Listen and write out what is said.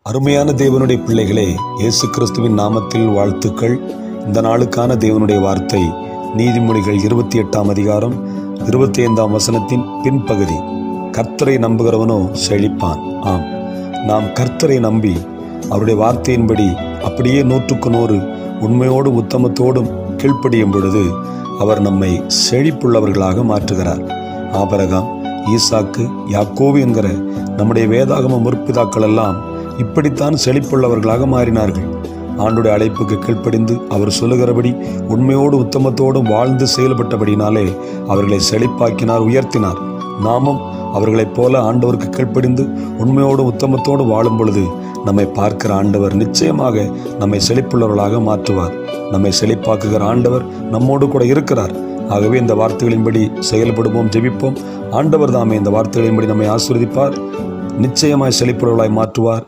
அருமையான தேவனுடைய பிள்ளைகளே, இயேசு கிறிஸ்துவின் நாமத்தில் வாழ்த்துக்கள். இந்த நாளுக்கான தேவனுடைய வார்த்தை நீதிமொழிகள் 28ஆம் அதிகாரம் 25ஆம் வசனத்தின் பின்பகுதி. கர்த்தரை நம்புகிறவனோ செழிப்பான். ஆம், நாம் கர்த்தரை நம்பி அவருடைய வார்த்தையின்படி அப்படியே 100க்கு 100 உண்மையோடு உத்தமத்தோடும் கீழ்ப்படியும் பொழுது அவர் நம்மை செழிப்புள்ளவர்களாக மாற்றுகிறார். ஆபிரகாம், ஈசாக்கு, யாக்கோபு என்கிற நம்முடைய வேதாகம முற்பிதாக்கள் எல்லாம் இப்படித்தான் செழிப்புள்ளவர்களாக மாறினார்கள். ஆண்டுடைய அழைப்புக்கு கீழ்ப்படிந்து அவர் சொல்லுகிறபடி உண்மையோடு உத்தமத்தோடும் வாழ்ந்து செயல்பட்டபடினாலே அவர்களை செழிப்பாக்கினார், உயர்த்தினார். நாமும் அவர்களைப் போல ஆண்டவருக்கு கீழ்ப்படிந்து உண்மையோடு உத்தமத்தோடு வாழும் பொழுது நம்மை பார்க்கிற ஆண்டவர் நிச்சயமாக நம்மை செழிப்புள்ளவர்களாக மாற்றுவார். நம்மை செழிப்பாக்குகிற ஆண்டவர் நம்மோடு கூட இருக்கிறார். ஆகவே இந்த வார்த்தைகளின்படி செயல்படுவோம், ஜெபிப்போம். ஆண்டவர் தாமே இந்த வார்த்தைகளின்படி நம்மை ஆசீர்வதிப்பார், நிச்சயமாய் செழிப்புள்ளவர்களாய் மாற்றுவார்.